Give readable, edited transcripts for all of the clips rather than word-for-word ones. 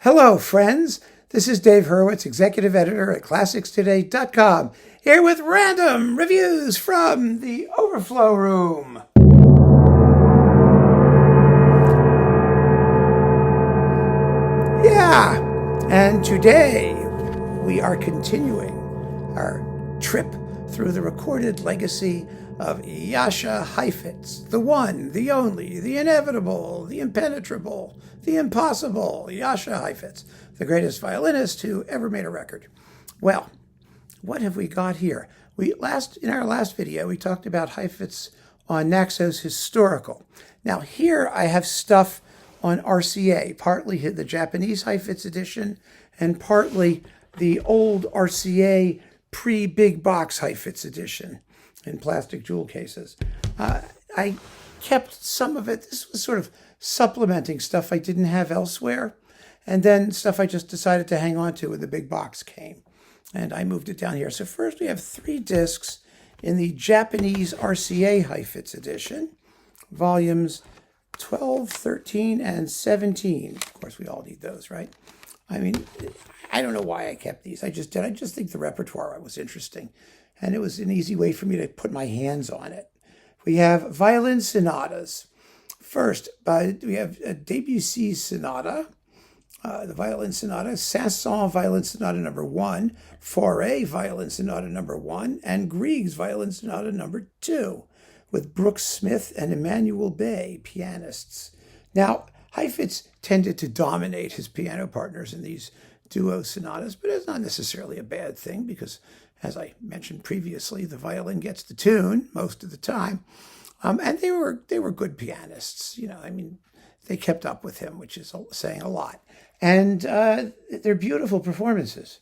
Hello, friends. This is Dave Hurwitz, executive editor at ClassicsToday.com, here with random reviews from the Overflow room. Yeah, and today we are continuing our trip through the recorded legacy of Jascha Heifetz, the one, the only, the inevitable, the impenetrable, the impossible, Jascha Heifetz, the greatest violinist who ever made a record. Well, what have we got here? In our last video, we talked about Heifetz on Naxos Historical. Now here I have stuff on RCA, partly the Japanese Heifetz edition and partly the old RCA pre-big box Heifetz edition in plastic jewel cases. I kept some of it. This was sort of supplementing stuff I didn't have elsewhere, and then stuff I just decided to hang on to when the big box came, and I moved it down here. So first we have 3 discs in the Japanese RCA Heifetz edition, volumes 12, 13, and 17. Of course, we all need those, right? I mean, I don't know why I kept these. I just did. I just think the repertoire was interesting, and it was an easy way for me to put my hands on it. We have violin sonatas. First, we have a Debussy sonata, the violin sonata, Saint-Saëns violin sonata number 1, Fauré violin sonata number 1, and Grieg's violin sonata number 2, with Brooks Smith and Emmanuel Bay, pianists. Now, Heifetz tended to dominate his piano partners in these duo sonatas, but it's not necessarily a bad thing because, as I mentioned previously, the violin gets the tune most of the time. And they were good pianists. You know, I mean, they kept up with him, which is saying a lot. And they're beautiful performances.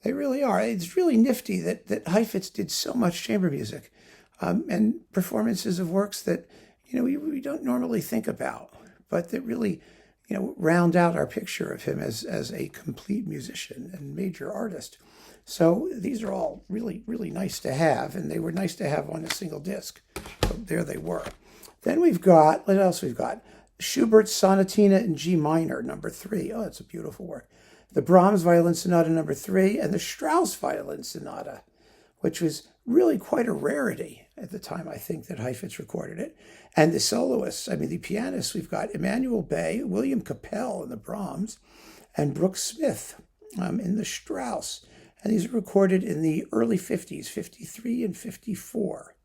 They really are. It's really nifty that Heifetz did so much chamber music and performances of works that, you know, we don't normally think about, but that really, you know, round out our picture of him as a complete musician and major artist. So these are all really, really nice to have, and they were nice to have on a single disc. So there they were. Then we've got, what else we've got? Schubert's Sonatina in G minor, number 3. Oh, that's a beautiful work. The Brahms Violin Sonata number 3, and the Strauss Violin Sonata, which was really quite a rarity at the time, I think, that Heifetz recorded it. And the soloists, I mean, the pianists, we've got Emmanuel Bay, William Capell in the Brahms, and Brooks Smith in the Strauss. And these are recorded in the early 50s, 53 and 54,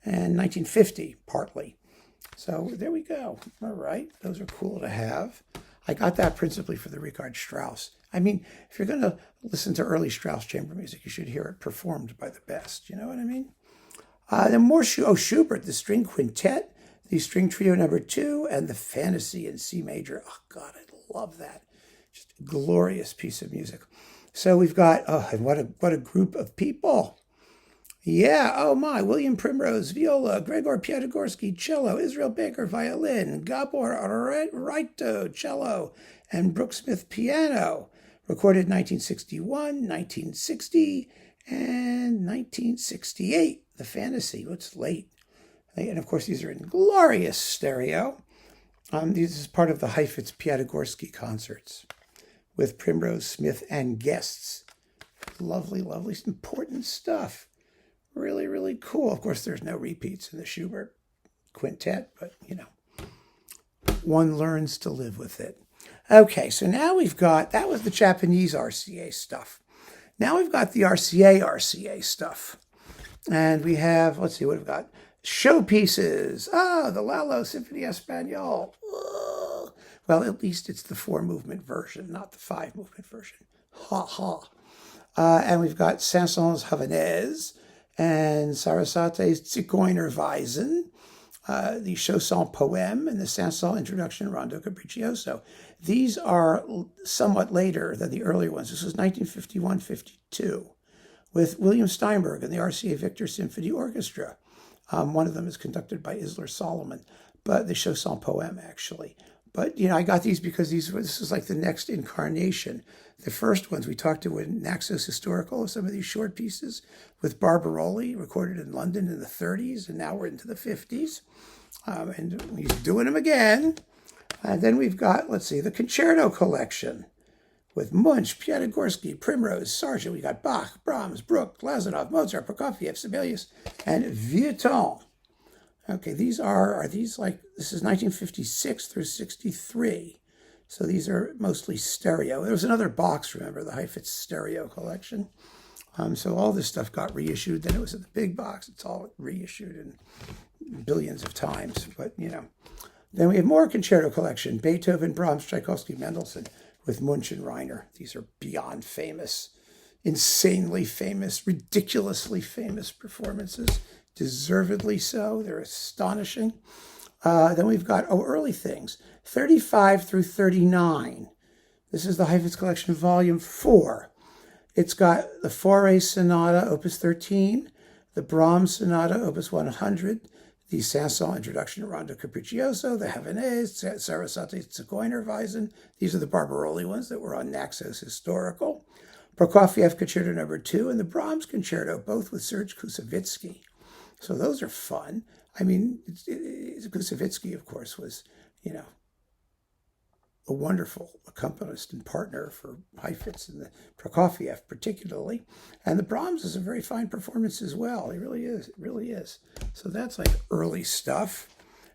and 1950, partly. So there we go. All right, those are cool to have. I got that principally for the Richard Strauss. I mean, if you're going to listen to early Strauss chamber music, you should hear it performed by the best. You know what I mean? Then more Schubert, the string quintet, the string trio number 2, and the Fantasy in C major. Oh, God, I love that. Just a glorious piece of music. So we've got, and what a group of people. Yeah, oh my, William Primrose, viola, Gregor Piatigorsky, cello, Israel Baker, violin, Gabor Raito, cello, and Brooks Smith, piano. Recorded 1961, 1960, and 1968. The Fantasy, it's late. And of course, these are in glorious stereo. This is part of the Heifetz Piatigorsky concerts with Primrose, Smith, and guests. Lovely, lovely, important stuff. Really, really cool. Of course, there's no repeats in the Schubert quintet, but, you know, one learns to live with it. Okay, so now we've got, that was the Japanese RCA stuff. Now we've got the RCA stuff. And we have, let's see what we've got. Showpieces. The Lalo Symphony Espagnole. Well, at least it's the 4-movement version, not the 5-movement version. Ha ha. And we've got Saint-Saëns Havanaise and Sarasate's Zigeunerweisen, the Chausson Poème, and the Saint-Saëns Introduction Rondo Capriccioso. These are somewhat later than the earlier ones. This was 1951-52 with William Steinberg and the RCA Victor Symphony Orchestra. One of them is conducted by Isler Solomon, but the Chausson Poème, actually. But, you know, I got these because this was like the next incarnation. The first ones we talked to in Naxos Historical, some of these short pieces with Barbaroli, recorded in London in the 30s, and now we're into the 50s. And he's doing them again. And then we've got, let's see, the Concerto Collection. with Munch, Piatigorsky, Primrose, Sargent. We got Bach, Brahms, Bruch, Glazunov, Mozart, Prokofiev, Sibelius, and Violin. Okay, these are these like, this is 1956 through 63. So these are mostly stereo. There was another box, remember, the Heifetz stereo collection. So all this stuff got reissued. Then it was in the big box. It's all reissued in billions of times. But, you know. Then we have more concerto collection. Beethoven, Brahms, Tchaikovsky, Mendelssohn with Munch and Reiner. These are beyond famous, insanely famous, ridiculously famous performances. Deservedly so. They're astonishing. Then we've got, early things. 35 through 39. This is the Heifetz Collection, Volume 4. It's got the Fauré Sonata, Opus 13, the Brahms Sonata, Opus 100, the Saint-Saëns Introduction to Rondo Capriccioso, the Havanese, Sarasate Zigeunerweisen. These are the Barbaroli ones that were on Naxos Historical. Prokofiev Concerto No. 2 and the Brahms Concerto, both with Serge Koussevitzky. So those are fun. I mean, Koussevitzky, of course, was, you know, a wonderful accompanist and partner for Heifetz and the Prokofiev particularly. And the Brahms is a very fine performance as well. It really is. It really is. So that's like early stuff.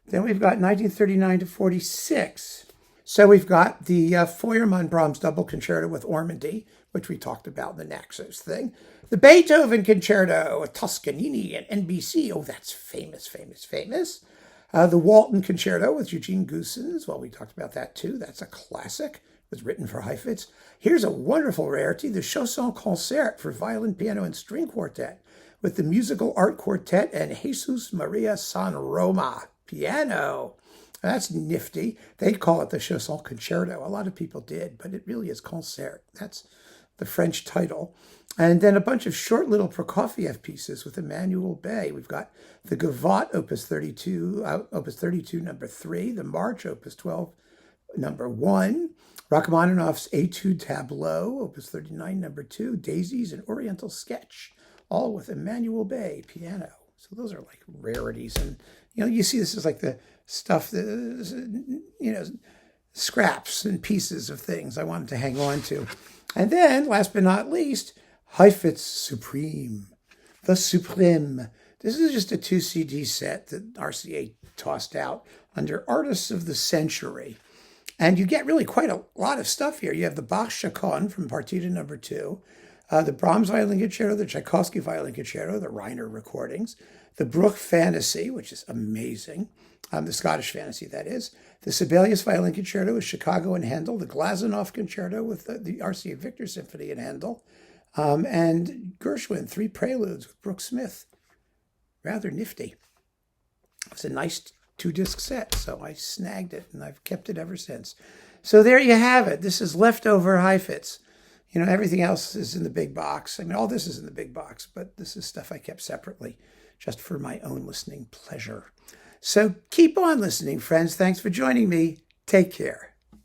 Then we've got 1939 to 46. So we've got the Feuermann Brahms Double Concerto with Ormandy, which we talked about in the Naxos thing. The Beethoven Concerto with Toscanini and NBC. Oh, that's famous, famous, famous. The Walton Concerto with Eugene Goossens. Well, we talked about that too. That's a classic. It was written for Heifetz. Here's a wonderful rarity, the Chausson Concert for violin, piano, and string quartet with the Musical Art Quartet and Jesus Maria San Roma piano. That's nifty. They call it the Chausson Concerto. A lot of people did, but it really is concert. That's the French title. And then a bunch of short little Prokofiev pieces with Emmanuel Bay. We've got the Gavotte, Opus 32, No. 3, the March, Opus 12, No. 1, Rachmaninoff's Etude Tableau, Opus 39, No. 2, Daisies, and Oriental Sketch, all with Emmanuel Bay piano. So those are like rarities. And, you know, you see this is like the stuff that, you know, scraps and pieces of things I wanted to hang on to. And then, last but not least, Heifetz Supreme, the Supreme. This is just a 2 CD set that RCA tossed out under Artists of the Century. And you get really quite a lot of stuff here. You have the Bach Chaconne from Partita No. 2, the Brahms Violin Concerto, the Tchaikovsky Violin Concerto, the Reiner recordings, the Bruch Fantasy, which is amazing, the Scottish Fantasy, that is, the Sibelius Violin Concerto with Chicago and Handel, the Glazunov Concerto with the RCA Victor Symphony and Handel, and Gershwin, 3 Preludes with Brooke Smith. Rather nifty. It's a nice 2-disc set, so I snagged it, and I've kept it ever since. So there you have it. This is leftover Heifetz. You know, everything else is in the big box. I mean, all this is in the big box, but this is stuff I kept separately just for my own listening pleasure. So keep on listening, friends. Thanks for joining me. Take care.